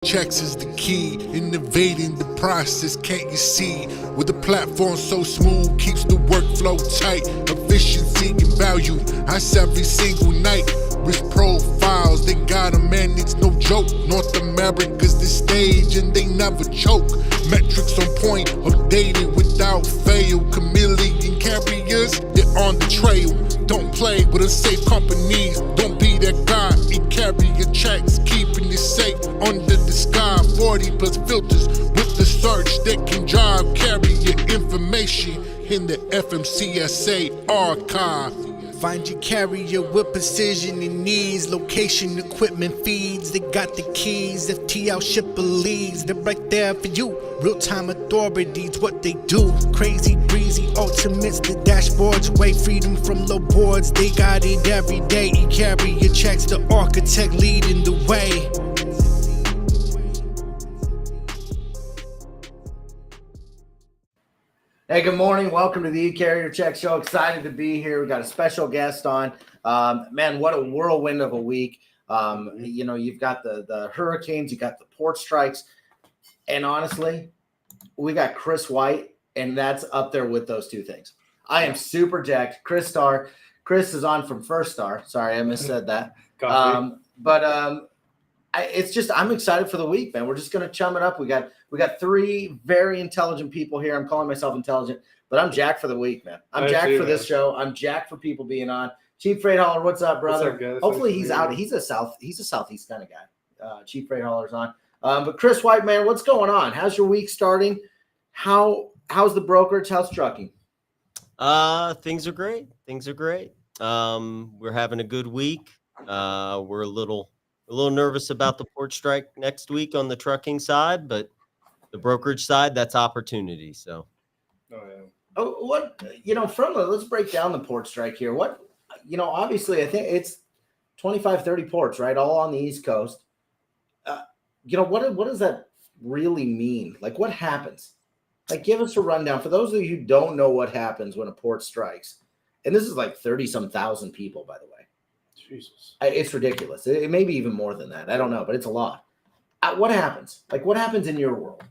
Checks is the key, innovating the process, can't you see? With the platform so smooth, keeps the workflow tight. Efficiency and value, I see every single night. Risk profiles, they got 'em, man, it's no joke. North America's the stage and they never choke. Metrics on point, updated without fail. Chameleon carriers, they're on the trail. Don't play with unsafe companies, don't be that guy. eCarrierChecks, keeping it safe under the sky. 40 plus filters with the search that can drive carrier information in the FMCSA archive. Find your carrier with precision and needs. Location, equipment feeds. They got the keys. FTL shipper leads. They're right there for you. Real-time authorities, what they do. Crazy, breezy, ultimates. The dashboards away. Freedom from low boards. They got it every day. eCarrierChecks, the architect leading the way. Hey, good morning. Welcome to the eCarrierCheck Show. Excited to be here. We got a special guest on. Man, what a whirlwind of a week. You've got the hurricanes, you got the port strikes, and honestly, we got Chris White, and that's up there with those two things. I am super jacked. Chris is on from First Star. Sorry, I missaid that. I'm excited for the week, man. We're just gonna chum it up. We got three very intelligent people here. I'm calling myself intelligent, but I'm jacked for the week, man. I'm jacked for this show. I'm jacked for people being on. Chief Freight Hauler, what's up, brother? What's up, guys? Hopefully he's out. He's a southeast kind of guy. Chief Freight Hauler's on. But Chris White, man, what's going on? How's your week starting? How's the brokerage? How's trucking? Things are great. We're having a good week. We're a little nervous about the port strike next week on the trucking side, but the brokerage side, that's opportunity. So, let's break down the port strike here. Obviously I think it's 25, 30 ports, right? All on the East Coast. What does that really mean? Like, what happens? Like, give us a rundown for those of you who don't know what happens when a port strikes. And this is like 30 some thousand people, by the way. Jesus. It's ridiculous. It may be even more than that. I don't know, but it's a lot. What happens? Like, what happens in your world?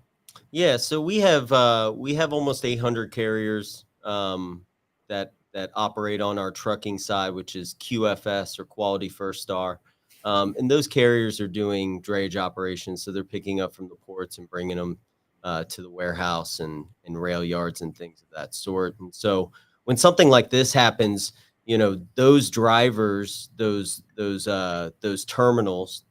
Yeah, so we have almost 800 carriers that operate on our trucking side, which is QFS or Quality First Star. And those carriers are doing drayage operations, so they're picking up from the ports and bringing them to the warehouse and rail yards and things of that sort. And so when something like this happens, those drivers, those terminals,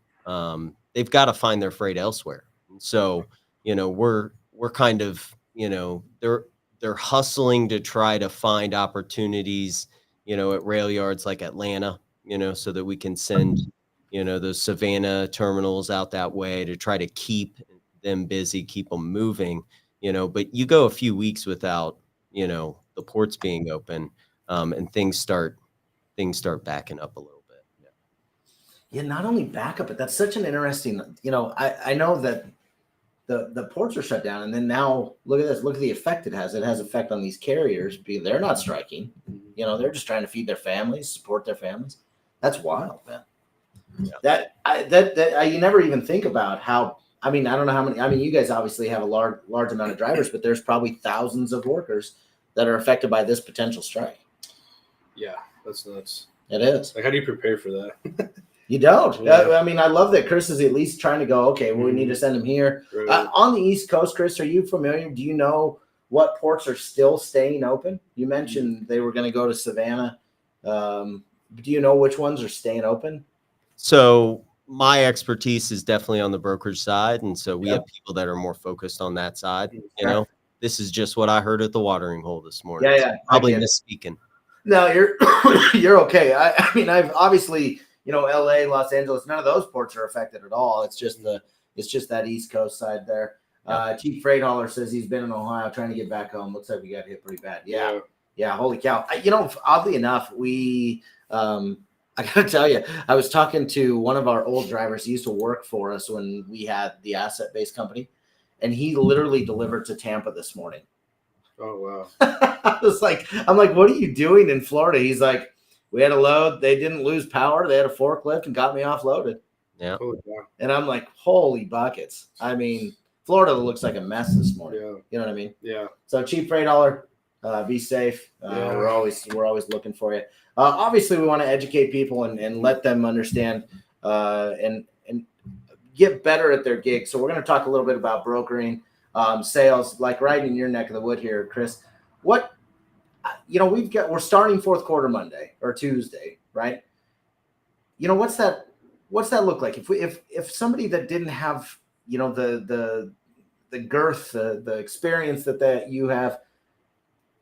they've got to find their freight elsewhere. And so, we're kind of, they're hustling to try to find opportunities, at rail yards like Atlanta, so that we can send, those Savannah terminals out that way to try to keep them busy, keep them moving, but you go a few weeks without, the ports being open. And things start backing up a little bit. Yeah, not only backup, but that's such an interesting, I know that the ports are shut down, and then now look at this, look at the effect it has. It has effect on these carriers because they're not striking. They're just trying to feed their families, support their families. That's wild, man. Yeah. That you never even think about how. I don't know how many. You guys obviously have a large amount of drivers, but there's probably thousands of workers that are affected by this potential strike. Yeah, that's nuts. It is. Like, how do you prepare for that? You don't. Yeah. I love that Chris is at least trying to go, okay, well, we need to send him here. Right. On the East Coast, Chris, are you familiar? Do you know what ports are still staying open? You mentioned they were going to go to Savannah. Do you know which ones are staying open? So my expertise is definitely on the brokerage side. And so we have people that are more focused on that side. This is just what I heard at the watering hole this morning. Yeah. So probably misspeaking. No, you're okay. I've obviously, LA, Los Angeles, none of those ports are affected at all. It's just that East Coast side there. Chief Freight Hauler says he's been in Ohio trying to get back home. Looks like we got hit pretty bad. Yeah. Holy cow. Oddly enough, I gotta tell you, I was talking to one of our old drivers. He used to work for us when we had the asset-based company, and he literally delivered to Tampa this morning. Oh, wow. I'm like, what are you doing in Florida? He's like, we had a load. They didn't lose power. They had a forklift and got me offloaded. Yeah. Holy cow. And I'm like, holy buckets. I mean, Florida looks like a mess this morning. Yeah. You know what I mean? Yeah. So cheap freight dollar, be safe. Yeah. We're always looking for you. Obviously, we want to educate people and let them understand and get better at their gig. So we're going to talk a little bit about brokering, sales, like right in your neck of the wood here, Chris. What we're starting fourth quarter Monday or Tuesday, right? What's that look like? If somebody that didn't have the girth, the experience that you have,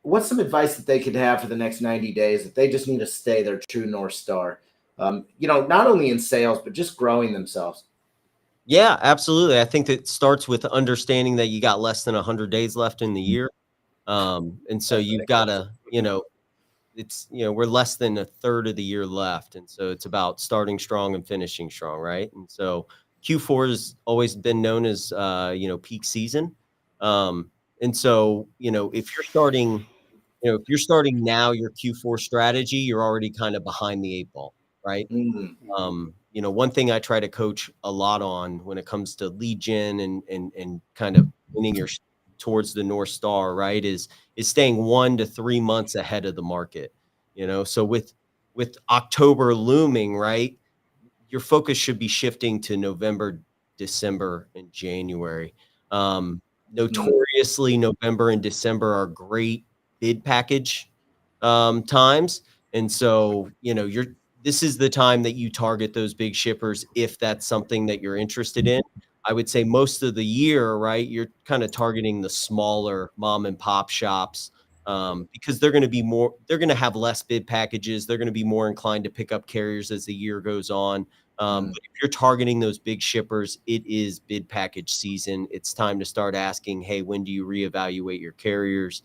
what's some advice that they could have for the next 90 days if they just need to stay their true North Star? Not only in sales, but just growing themselves. Yeah, absolutely. I think that starts with understanding that you got less than 100 days left in the year. And so you've got to, we're less than a third of the year left. And so it's about starting strong and finishing strong. Right. And so Q4 has always been known as, peak season. And so, if you're starting now your Q4 strategy, you're already kind of behind the 8 ball. Right. Mm. One thing I try to coach a lot on when it comes to lead gen and kind of winning your towards the North Star, right, is staying 1 to 3 months ahead of the market. So with October looming, right, your focus should be shifting to November, December, and January. Notoriously, November and December are great bid package times, and so this is the time that you target those big shippers if that's something that you're interested in. I would say most of the year, right, you're kind of targeting the smaller mom and pop shops because they're going to have less bid packages. They're going to be more inclined to pick up carriers as the year goes on. But if you're targeting those big shippers, it is bid package season. It's time to start asking, hey, when do you reevaluate your carriers?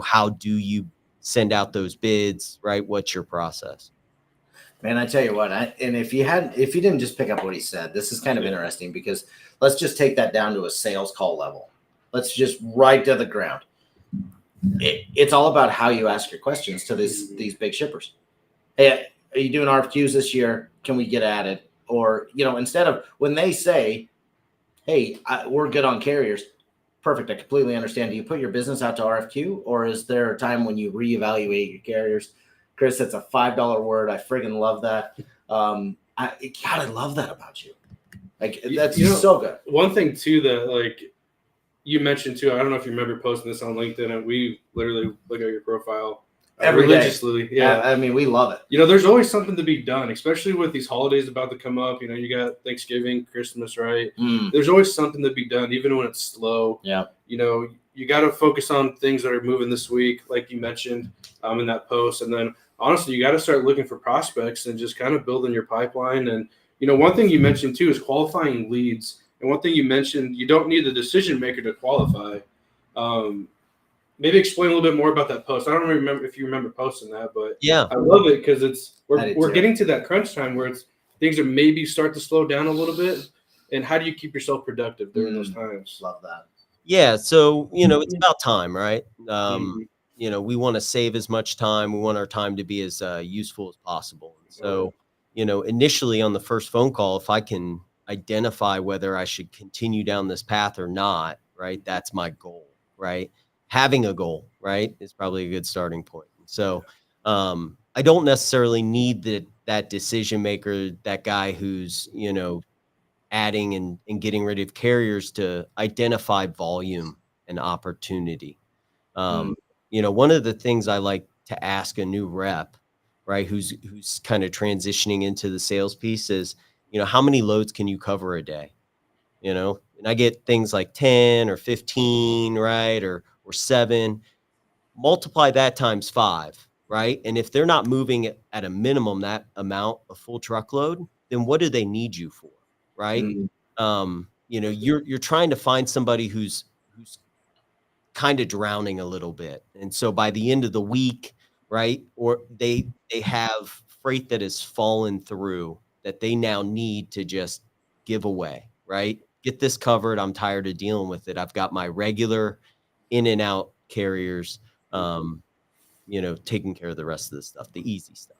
How do you send out those bids, right? What's your process? Man, I tell you what, if you didn't just pick up what he said, this is kind of interesting because let's just take that down to a sales call level. Let's just right to the ground. It's all about how you ask your questions to these big shippers. Hey, are you doing RFQs this year? Can we get added? Or, instead of when they say, hey, we're good on carriers. Perfect. I completely understand. Do you put your business out to RFQ, or is there a time when you reevaluate your carriers? Chris, that's a $5 word. I friggin' love that. I love that about you. Like that's so good. One thing too that like you mentioned too, I don't know if you remember posting this on LinkedIn, and we literally look at your profile religiously. Yeah, I mean, we love it. There's always something to be done, especially with these holidays about to come up. You got Thanksgiving, Christmas, right? There's always something to be done, even when it's slow. Yeah. You got to focus on things that are moving this week, like you mentioned in that post. And then honestly, you got to start looking for prospects and just kind of building your pipeline. And, one thing you mentioned too is qualifying leads. And one thing you mentioned, you don't need the decision maker to qualify. Maybe explain a little bit more about that post. I don't remember if you remember posting that, but yeah, I love it because we're getting to that crunch time where things are maybe start to slow down a little bit. And how do you keep yourself productive during those times? Love that. Yeah. So, it's about time, right? We want to save as much time. We want our time to be as useful as possible. So, initially on the first phone call, if I can identify whether I should continue down this path or not, right? That's my goal, right? Having a goal, right, is probably a good starting point. So, I don't necessarily need that decision maker, that guy who's, adding and getting rid of carriers to identify volume and opportunity. One of the things I like to ask a new rep, right, who's kind of transitioning into the sales piece is, how many loads can you cover a day? And I get things like 10 or 15, right, or 7. Multiply that times 5, right? And if they're not moving at a minimum that amount of full truckload, then what do they need you for, right? You're trying to find somebody who's kind of drowning a little bit. And so by the end of the week, right, or they have freight that has fallen through that they now need to just give away, right? Get this covered. I'm tired of dealing with it. I've got my regular in and out carriers, taking care of the rest of the stuff, the easy stuff.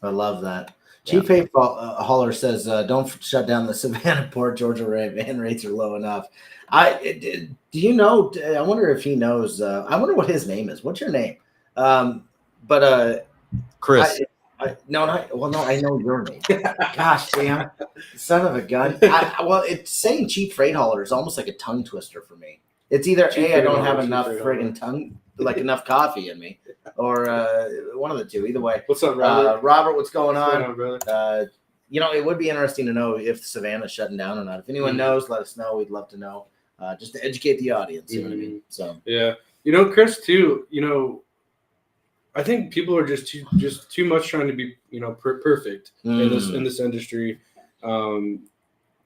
I love that. Chief Faith Holler says, "Don't shut down the Savannah Port. Georgia van rates are low enough." Do you know? I wonder if he knows. I wonder what his name is. What's your name? Chris. I know your name. Gosh, damn, son of a gun. It's saying cheap freight hauler is almost like a tongue twister for me. It's either I don't have enough friggin' tongue, like enough coffee in me, or one of the two. Either way. What's up, Robert? Robert, what's going What's on? going on, brother? It would be interesting to know if Savannah's shutting down or not. If anyone knows, let us know. We'd love to know, just to educate the audience. You know what I mean? So yeah, Chris, too. I think people are just too much trying to be perfect in this industry. I'm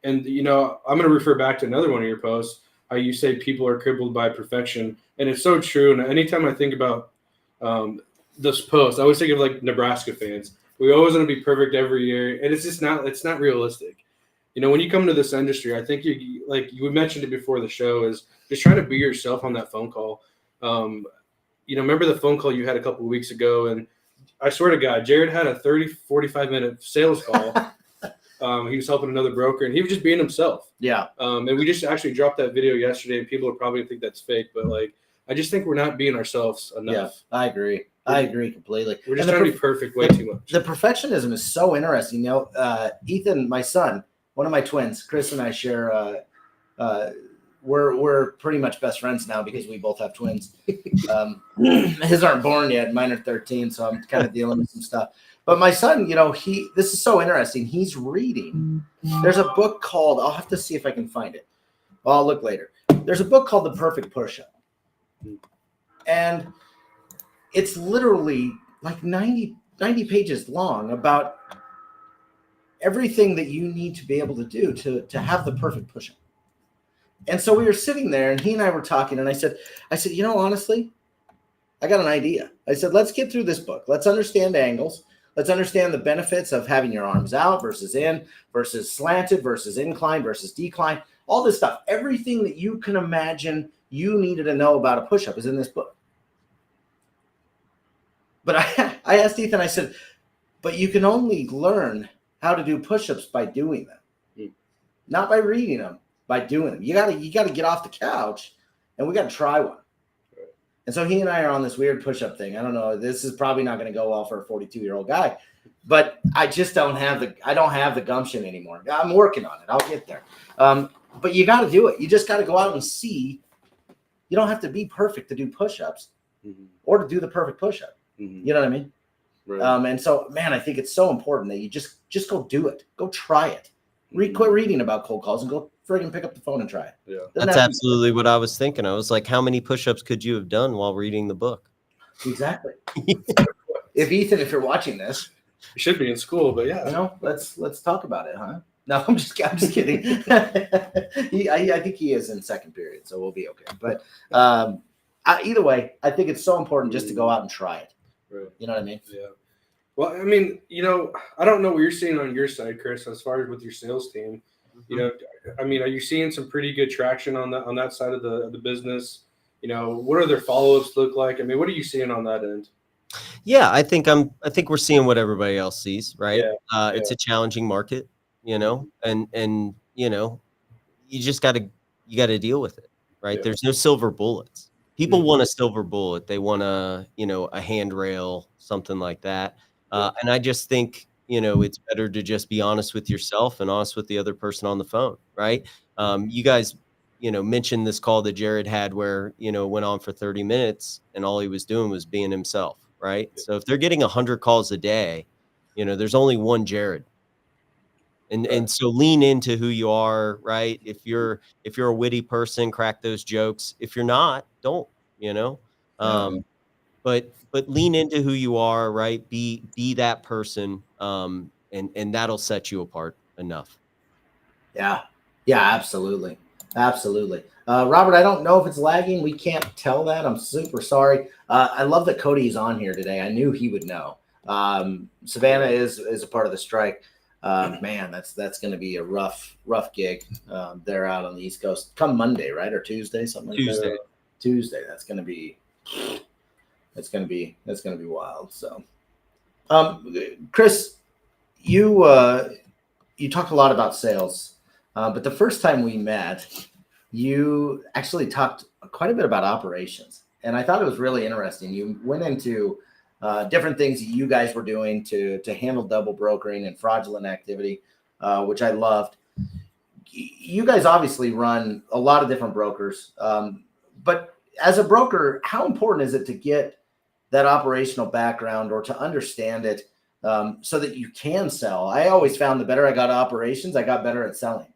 going to refer back to another one of your posts. How you say people are crippled by perfection, and it's so true. And anytime I think about this post, I always think of like Nebraska fans. We always want to be perfect every year, and it's not realistic. When you come to this industry, I think you mentioned it before the show, is just trying to be yourself on that phone call. Remember the phone call you had a couple of weeks ago, and I swear to God, Jared had a 30-45 minute sales call. He was helping another broker, and he was just being himself. Yeah. And we just actually dropped that video yesterday, and people are probably think that's fake, but I just think we're not being ourselves enough. Yeah, I agree. I agree completely. We're just trying to be perfect way too much. The perfectionism is so interesting. Ethan, my son, one of my twins, Chris and I share. We're pretty much best friends now because we both have twins. His aren't born yet. Mine are 13, so I'm kind of dealing with some stuff. But my son, this is so interesting. He's reading. There's a book called, I'll have to see if I can find it. Well, I'll look later. There's a book called The Perfect Push-Up. And it's literally like 90 pages long about everything that you need to be able to do to have the perfect push-up. And so we were sitting there, and he and I were talking, and I said, honestly, I got an idea. I said, let's get through this book. Let's understand angles. Let's understand the benefits of having your arms out versus in, versus slanted, versus incline, versus decline, all this stuff. Everything that you can imagine you needed to know about a push-up is in this book. But I asked Ethan, I said, but you can only learn how to do push-ups by doing them, not by reading them, by doing them. You gotta get off the couch, and we gotta try one. Right. And so he and I are on this weird push-up thing. I don't know. This is probably not going to go well for a 42-year-old guy, but I just don't have the gumption anymore. I'm working on it. I'll get there. But you got to do it. You just got to go out and see. You don't have to be perfect to do push-ups or to do the perfect push-up. You know what I mean? Right. And so, man, I think it's so important that you just go do it. Go try it. Quit reading about cold calls and go friggin' pick up the phone and try it. Yeah. That's absolutely what I was thinking. I was like, how many push-ups could you have done while reading the book? Exactly. If you're watching this, you should be in school, but yeah. Let's talk about it, huh? No, I'm just kidding. I think he is in second period, so we'll be okay. But either way, I think it's so important just to go out and try it. Right. You know what I mean? Yeah. Well, I mean, I don't know what you're seeing on your side, Chris, as far as with your sales team. I mean, are you seeing some pretty good traction on that side of the business? What are their follow-ups look like? I mean, what are you seeing on that end? Yeah, I think we're seeing what everybody else sees, right? Yeah. It's a challenging market, and you just got to deal with it, right? Yeah. There's no silver bullets. People want a silver bullet. They want a handrail, something like that. And I just think, it's better to just be honest with yourself and honest with the other person on the phone, right? You guys, mentioned this call that Jared had where, went on for 30 minutes and all he was doing was being himself, right? So if they're getting 100 calls a day, there's only one Jared. And so lean into who you are, right? If you're a witty person, crack those jokes. If you're not, don't, but lean into who you are, right? Be that person. And that'll set you apart enough. Yeah. Yeah, absolutely. Absolutely. Robert, I don't know if it's lagging. We can't tell that. I'm super sorry. I love that Cody's on here today. I knew he would know. Savannah is a part of the strike. Man, that's going to be a rough gig. They're out on the East Coast come Monday, right? Or Tuesday, something like that. Tuesday. That's going to be wild. So, Chris, you talk a lot about sales, but the first time we met, you actually talked quite a bit about operations, and I thought it was really interesting. You went into different things that you guys were doing to handle double brokering and fraudulent activity, which I loved. You guys obviously run a lot of different brokers, but as a broker, how important is it to get that operational background or to understand it so that you can sell? I always found the better I got operations, I got better at selling.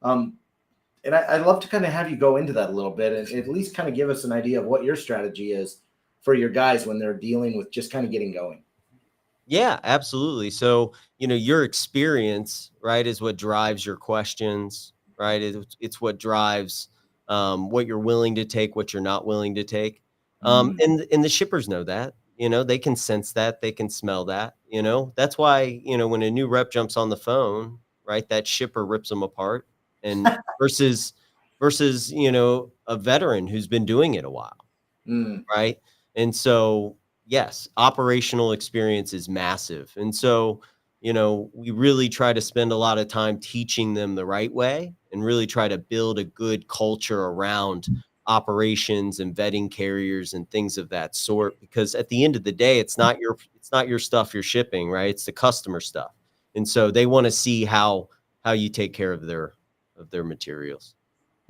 And I'd love to kind of have you go into that a little bit and at least kind of give us an idea of what your strategy is for your guys when they're dealing with just kind of getting going. Yeah, absolutely. So, your experience, right, is what drives your questions, right? It's what drives what you're willing to take, what you're not willing to take. And the shippers know that, they can sense that, they can smell that, that's why, when a new rep jumps on the phone, right, that shipper rips them apart and versus, a veteran who's been doing it a while. Mm. Right. And so, yes, operational experience is massive. And so, we really try to spend a lot of time teaching them the right way and really try to build a good culture around operations and vetting carriers and things of that sort. Because at the end of the day, it's not your stuff you're shipping, right? It's the customer stuff. And so they want to see how you take care of their materials.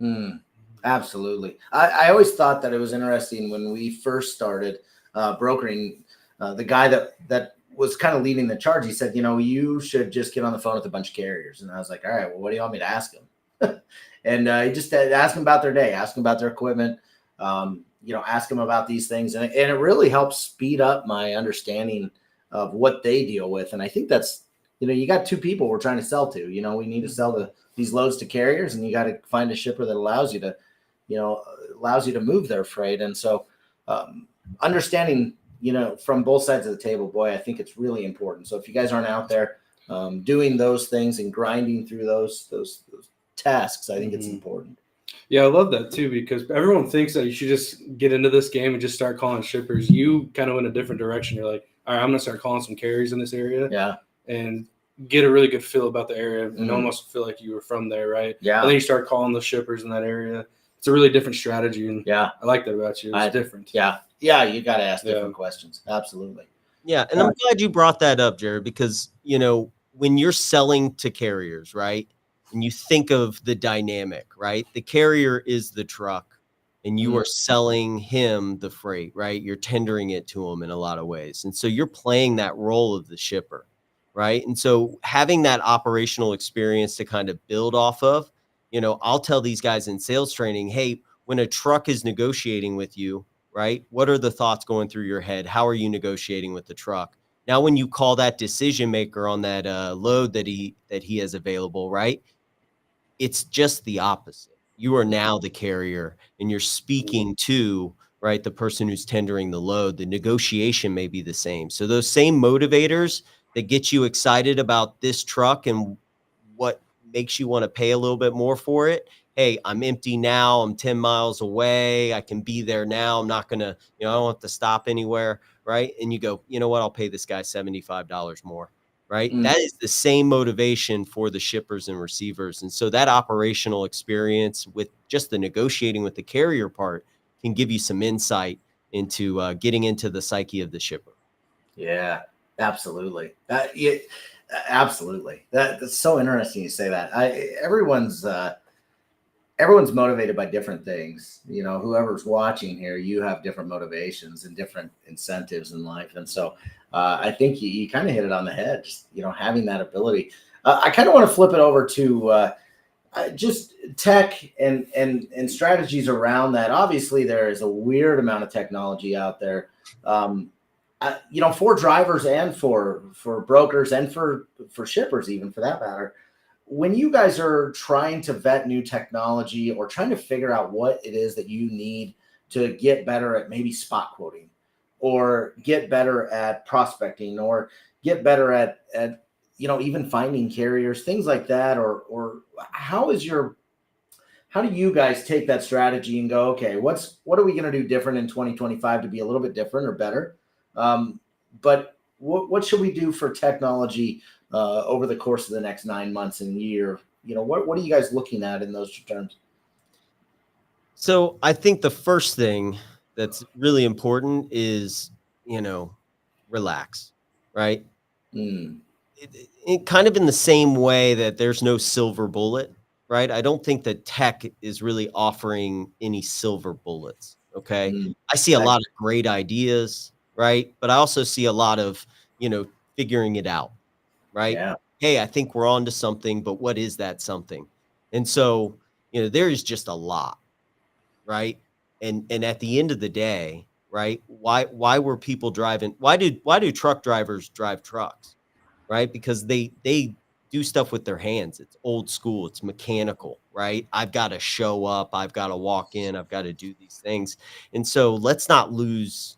Mm. Absolutely. I always thought that it was interesting when we first started brokering. The guy that was kind of leading the charge, he said, you should just get on the phone with a bunch of carriers. And I was like, all right, well, what do you want me to ask them? And he just ask them about their day, ask them about their equipment, ask them about these things. And it really helps speed up my understanding of what they deal with. And I think that's, you got two people we're trying to sell to. We need to sell these loads to carriers, and you got to find a shipper that allows you to move their freight. And so understanding, from both sides of the table, boy, I think it's really important. So if you guys aren't out there doing those things and grinding through those tasks, I think it's important. Yeah, I love that too, because everyone thinks that you should just get into this game and just start calling shippers. You kind of went a different direction. You're like, all right, I'm going to start calling some carriers in this area. Yeah. And get a really good feel about the area and almost feel like you were from there, right? Yeah. And then you start calling the shippers in that area. It's a really different strategy, and I like that about you. It's different. Yeah, you got to ask different questions. Absolutely. Yeah, and I'm glad you brought that up, Jared, because when you're selling to carriers, right, and you think of the dynamic, right, the carrier is the truck, and you are selling him the freight, right? You're tendering it to him in a lot of ways, and so you're playing that role of the shipper, right? And so having that operational experience to kind of build off of. I'll tell these guys in sales training, hey, when a truck is negotiating with you, right, what are the thoughts going through your head? How are you negotiating with the truck? Now, when you call that decision maker on that load that he has available, right, it's just the opposite. You are now the carrier, and you're speaking to, right, the person who's tendering the load. The negotiation may be the same. So those same motivators that get you excited about this truck and what makes you want to pay a little bit more for it. Hey, I'm empty now. I'm 10 miles away. I can be there now. I'm not going to, I don't have to stop anywhere. Right. And you go, you know what? I'll pay this guy $75 more. Right. That is the same motivation for the shippers and receivers. And so that operational experience with just the negotiating with the carrier part can give you some insight into getting into the psyche of the shipper. Yeah, absolutely. Absolutely. That's so interesting you say that. Everyone's motivated by different things. Whoever's watching here, you have different motivations and different incentives in life. And so I think you kind of hit it on the head, just, having that ability. I kind of want to flip it over to just tech and strategies around that. Obviously, there is a weird amount of technology out there. For drivers and for brokers and for shippers, even for that matter. When you guys are trying to vet new technology or trying to figure out what it is that you need to get better at maybe spot quoting or get better at prospecting or get better at even finding carriers, things like that, or how do you guys take that strategy and go, okay, what are we going to do different in 2025 to be a little bit different or better? But what should we do for technology over the course of the next 9 months and year? What are you guys looking at in those terms? So I think the first thing that's really important is, relax, right? Mm, It kind of in the same way that there's no silver bullet, right? I don't think that tech is really offering any silver bullets. Okay. mm, I see a lot of great ideas, right? But I also see a lot of, figuring it out, right? yeah. Hey, I think we're on to something, but what is that something? And so, there is just a lot, right? And at the end of the day, right? Why were people driving? Why do truck drivers drive trucks? Right? Because they do stuff with their hands. It's old school, it's mechanical, right? I've got to show up, I've got to walk in, I've got to do these things. And so let's not lose,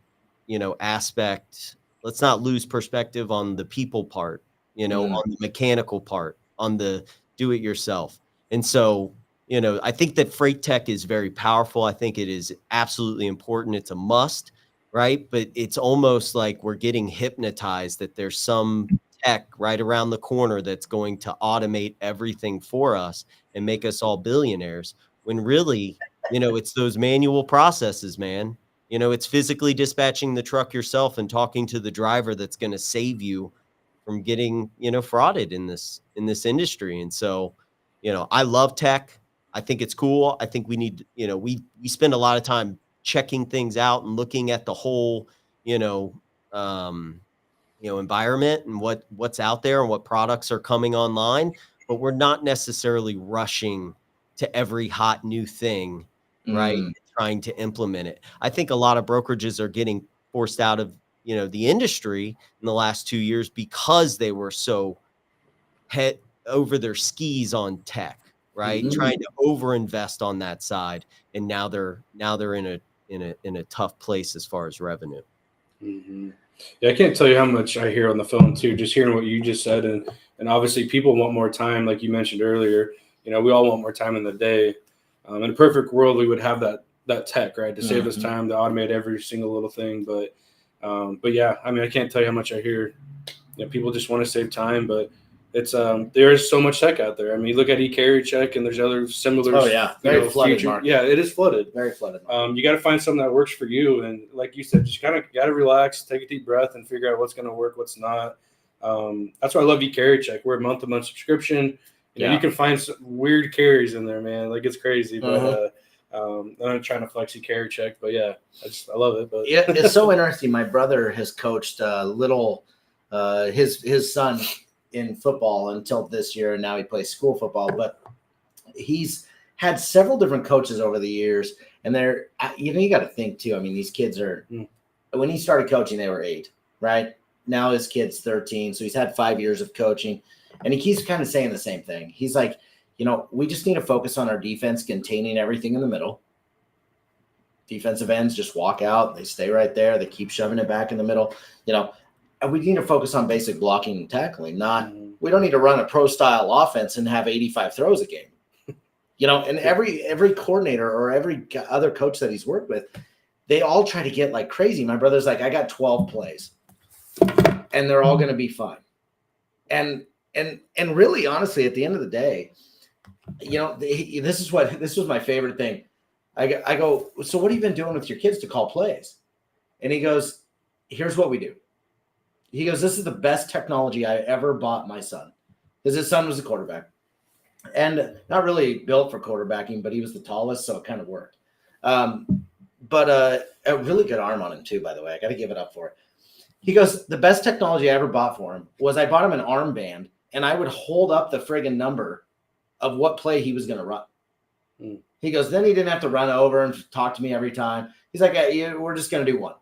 let's not lose perspective on the people part, Mm, on the mechanical part, on the do it yourself. And so, I think that freight tech is very powerful. I think it is absolutely important. It's a must, right? But it's almost like we're getting hypnotized that there's some tech right around the corner that's going to automate everything for us and make us all billionaires, when really, it's those manual processes, man. It's physically dispatching the truck yourself and talking to the driver that's going to save you from getting, frauded in this industry. And so, I love tech. I think it's cool. I think we need, we spend a lot of time checking things out and looking at the whole, um, environment and what's out there and what products are coming online, but we're not necessarily rushing to every hot new thing, right? mm, Trying to implement it. I think a lot of brokerages are getting forced out of, the industry in the last 2 years because they were so head over their skis on tech, right? mhm. Trying to overinvest on that side, and now they're in a tough place as far as revenue. Mhm. Yeah, I can't tell you how much I hear on the phone too, just hearing what you just said. And obviously people want more time, like you mentioned earlier. We all want more time in the day. In a perfect world, we would have that tech, right, to save us Mhm. time, to automate every single little thing. But yeah, I mean, I can't tell you how much I hear. People just want to save time, but it's there is so much tech out there. I mean, you look at eCarrierCheck, and there's other similar. Oh yeah, very flooded future. market. Yeah, it is flooded. Very flooded market. You got to find something that works for you, and like you said, just kind of got to relax, take a deep breath, and figure out what's going to work, what's not. That's why I love eCarrierCheck. We're a month-to-month subscription. You can find some weird carries in there, man. Like, it's crazy, but I'm not trying to flex eCarrierCheck, but yeah, I love it. But Yeah, it's so interesting. My brother has coached his son in football until this year, and now he plays school football. But he's had several different coaches over the years, and they're you got to think too. I mean, these kids are when he started coaching, they were 8, right? Now his kid's 13, so he's had 5 years of coaching, and he keeps kind of saying the same thing. He's like, we just need to focus on our defense containing everything in the middle. Defensive ends just walk out. They stay right there. They keep shoving it back in the middle. And we need to focus on basic blocking and tackling. We don't need to run a pro style offense and have 85 throws a game. And every coordinator or every other coach that he's worked with, they all try to get like crazy. My brother's like, I got 12 plays and they're all going to be fun. And really, honestly, at the end of the day, this was my favorite thing. I go, so what have you been doing with your kids to call plays? And he goes, here's what we do. He goes, this is the best technology I ever bought my son, because his son was a quarterback and not really built for quarterbacking, but he was the tallest, so it kind of worked. But a really good arm on him too, by the way. I got to give it up for it. He goes, the best technology I ever bought for him was I bought him an armband, and I would hold up the friggin' number of what play he was going to run. He goes, then he didn't have to run over and talk to me every time. He's like, hey, we're just going to do 1.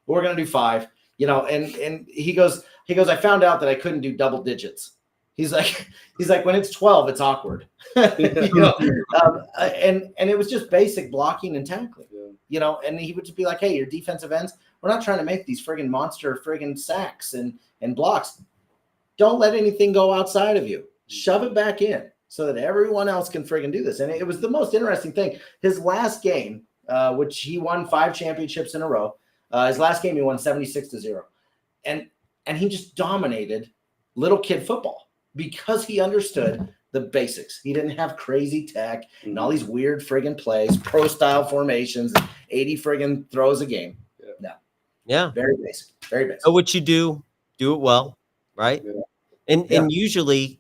We're going to do 5. And he goes, I found out that I couldn't do double digits. He's like, when it's 12, it's awkward. And it was just basic blocking and tackling, and he would just be like, hey, your defensive ends, we're not trying to make these friggin' monster friggin' sacks and blocks. Don't let anything go outside of you. Shove it back in so that everyone else can friggin' do this. And it was the most interesting thing. His last game, which he won 5 championships in a row. His last game, he won 76-0. And he just dominated little kid football because he understood the basics. He didn't have crazy tech and all these weird friggin' plays, pro style formations, 80 friggin' throws a game. No. Yeah. Very basic. Very basic. So what you do it well, right? Yeah. And usually,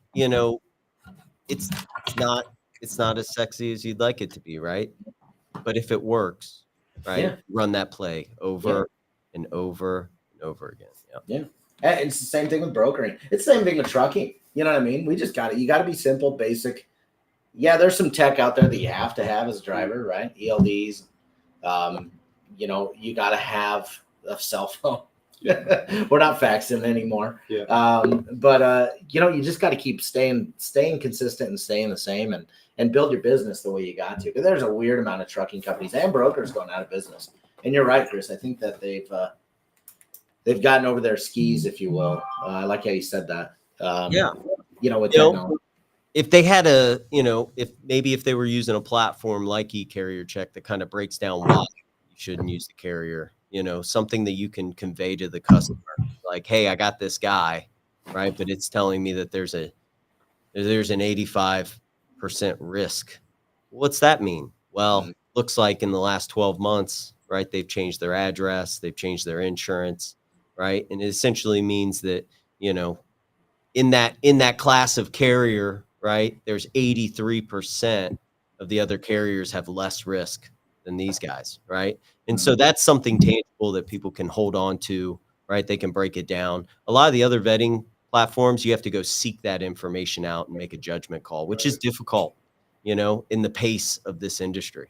it's not as sexy as you'd like it to be, right? But if it works, right, Yeah. run that play over and over and over again. Yeah. And it's the same thing with brokering. It's the same thing with trucking. You know what I mean? We just got it. You got to be simple, basic. Yeah, there's some tech out there that you have to have as a driver, right? ELDs. You got to have a cell phone. We're not faxing anymore. Yeah. You just got to keep staying consistent and staying the same and build your business the way you got to. Because there's a weird amount of trucking companies and brokers going out of business. And you're right, Chris. I think that they've gotten over their skis, if you will. I like how you said that. With technology. If they had if they were using a platform like eCarrierCheck that kind of breaks down why you shouldn't use the carrier, something that you can convey to the customer, like, hey, I got this guy, right? But it's telling me that there's an 85% risk. What's that mean? Well, looks like in the last 12 months, right, they've changed their address, they've changed their insurance, right? And it essentially means that, in that class of carrier, right, there's 83% of the other carriers have less risk than these guys, right? And so that's something tangible that people can hold on to, right? They can break it down. A lot of the other vetting platforms, you have to go seek that information out and make a judgment call, which is difficult, in the pace of this industry.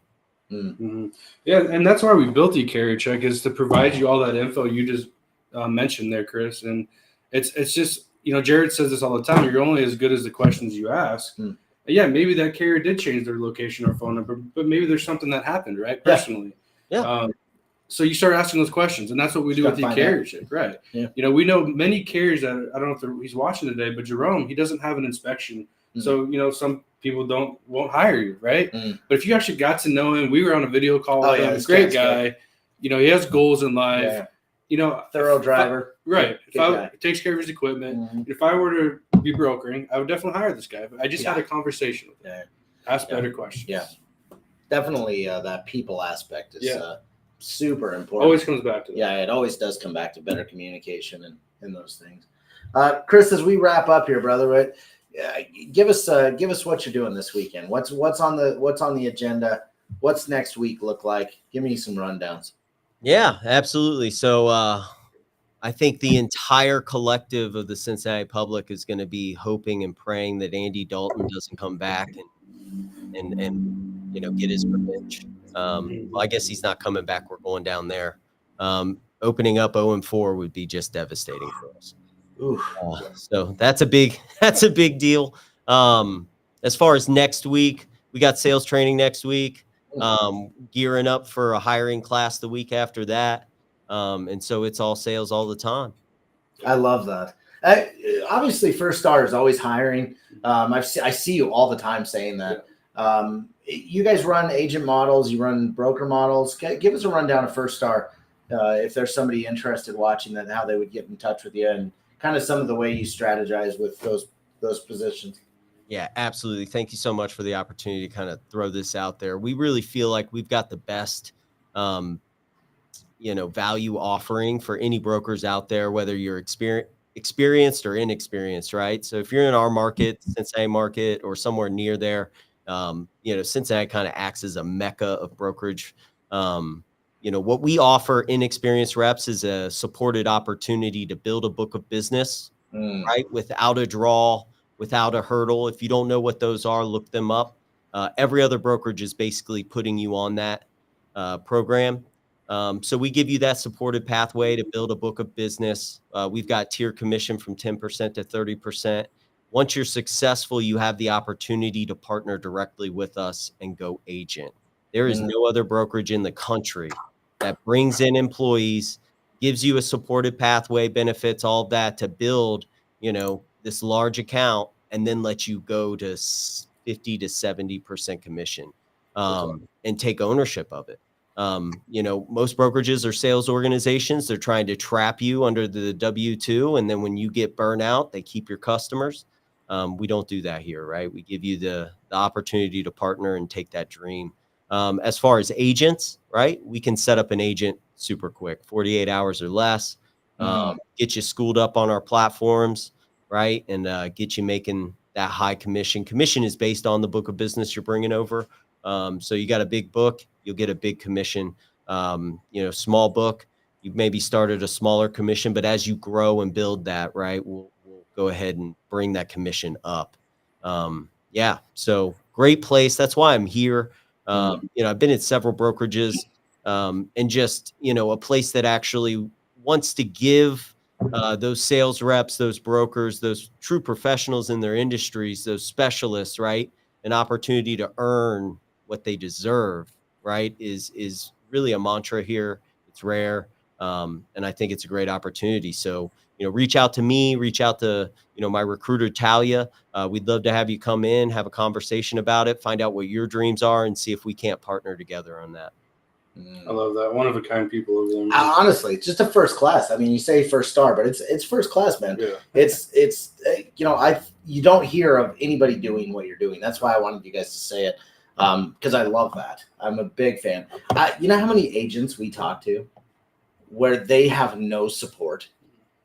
Mm-hmm. Yeah, and that's why we built eCarrierCheck, is to provide you all that info you just mentioned there, Chris. And it's just, Jared says this all the time. You're only as good as the questions you ask. Yeah, maybe that carrier did change their location or phone number, but maybe there's something that happened, right? Personally. Yeah. So you start asking those questions, and that's what we do with eCarrierCheck, right? Yeah. We know many carriers that, I don't know if he's watching today, but Jerome, he doesn't have an inspection. So, some people won't hire you, right? But if you actually got to know him, we were on a video call with him, great guy. He has goals in life. Thorough driver. Right. If takes care of his equipment. If I were to be brokering, I would definitely hire this guy. But I just had a conversation with him. Ask better questions. Yeah. Definitely that people aspect is super important. Always comes back to that. Yeah, it always does come back to better communication and those things. Chris, as we wrap up here, brother, right? Give us what you're doing this weekend. What's on the agenda? What's next week look like? Give me some rundowns. Yeah, absolutely. So I think the entire collective of the Cincinnati public is going to be hoping and praying that Andy Dalton doesn't come back and get his revenge. Well, I guess he's not coming back. We're going down there. Opening up 0-4 would be just devastating for us. So that's a big deal. As far as next week, we got sales training next week. Gearing up for a hiring class the week after that. And so it's all sales all the time. I love that. Obviously, First Star is always hiring. I see you all the time saying that. You guys run agent models, you run broker models. Give us a rundown of First Star. If there's somebody interested watching that, how they would get in touch with you and kind of some of the way you strategize with those positions. Yeah, absolutely. Thank you so much for the opportunity to kind of throw this out there. We really feel like we've got the best, value offering for any brokers out there, whether you're experienced or inexperienced, right? So if you're in our market, Cincinnati market, or somewhere near there, Cincinnati kind of acts as a mecca of brokerage. What we offer inexperienced reps is a supported opportunity to build a book of business, right? Without a draw, without a hurdle. If you don't know what those are, look them up. Every other brokerage is basically putting you on that program. So we give you that supported pathway to build a book of business. We've got tier commission from 10% to 30%. Once you're successful, you have the opportunity to partner directly with us and go agent. There is no other brokerage in the country that brings in employees, gives you a supported pathway, benefits, all of that to build, this large account, and then let you go to 50 to 70% commission and take ownership of it. Most brokerages are sales organizations. They're trying to trap you under the W-2. And then when you get burnt out, they keep your customers. We don't do that here, right? We give you the opportunity to partner and take that dream. As far as agents, right? We can set up an agent super quick, 48 hours or less, get you schooled up on our platforms, right? And get you making that high commission. Commission is based on the book of business you're bringing over. So you got a big book, you'll get a big commission. Small book, you maybe started a smaller commission, but as you grow and build that, right, we'll go ahead and bring that commission up. So great place. That's why I'm here. I've been at several brokerages, and just, a place that actually wants to give those sales reps, those brokers, those true professionals in their industries, those specialists, right, an opportunity to earn what they deserve, right, is really a mantra here. It's rare. And I think it's a great opportunity. So, reach out to me, reach out to, my recruiter, Talia. We'd love to have you come in, have a conversation about it, find out what your dreams are, and see if we can't partner together on that. I love that. One of a kind people over there. Honestly, it's just a first class. I mean, you say First Star, but it's first class, man. Yeah. It's you don't hear of anybody doing what you're doing. That's why I wanted you guys to say it, because I love that. I'm a big fan. You know how many agents we talk to where they have no support?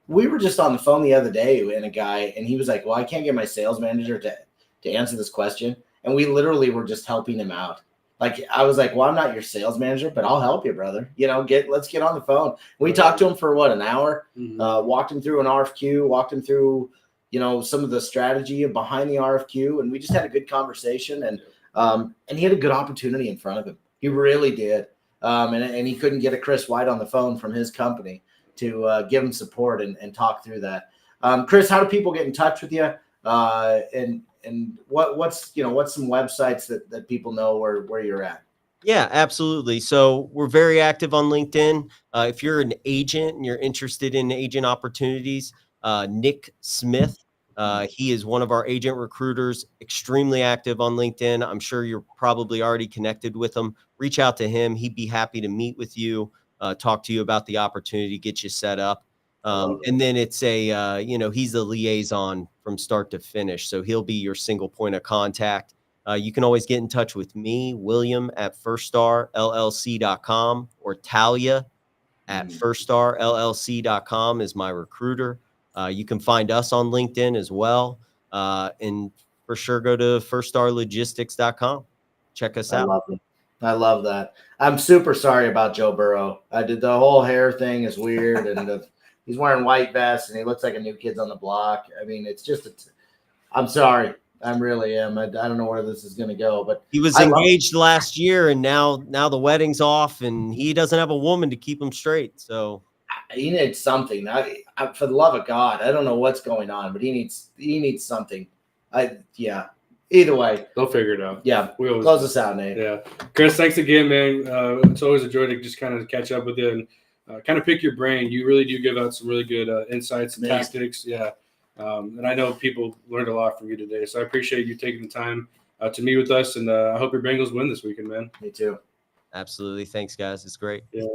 We were just on the phone the other day and he was like, well, I can't get my sales manager to answer this question. And we literally were just helping him out. Like, I was like, well, I'm not your sales manager, but I'll help you, brother. Let's get on the phone. We talked to him for an hour, walked him through an RFQ, walked him through, some of the strategy behind the RFQ. And we just had a good conversation, and he had a good opportunity in front of him. He really did. And he couldn't get a Chris White on the phone from his company to give him support and talk through that. Chris, how do people get in touch with you? And what's some websites that people know where you're at? Yeah, absolutely. So we're very active on LinkedIn. If you're an agent and you're interested in agent opportunities, Nick Smith, he is one of our agent recruiters, extremely active on LinkedIn. I'm sure you're probably already connected with him. Reach out to him. He'd be happy to meet with you, talk to you about the opportunity, get you set up. And then it's he's the liaison from start to finish. So he'll be your single point of contact. You can always get in touch with me, William, at firststarllc.com, or Talia at firststarllc.com is my recruiter. You can find us on LinkedIn as well. And for sure, go to firststarlogistics.com. Check us out. I love that. I'm super sorry about Joe Burrow. I did the whole hair thing is weird, and he's wearing white vests, and he looks like a New Kids on the Block. I mean, it's just I'm sorry. I really am. I don't know where this is going to go, but he was engaged last year, and now the wedding's off, and he doesn't have a woman to keep him straight. So he needs something. I for the love of God, I don't know what's going on, but he needs something. Either way, they'll figure it out. Yeah, close us out, Nate. Yeah, Chris, thanks again, man. It's always a joy to just kind of catch up with you and kind of pick your brain. You really do give out some really good insights and tactics. Yeah. And I know people learned a lot from you today. So I appreciate you taking the time to meet with us. And I hope your Bengals win this weekend, man. Me too. Absolutely. Thanks, guys. It's great. Yeah.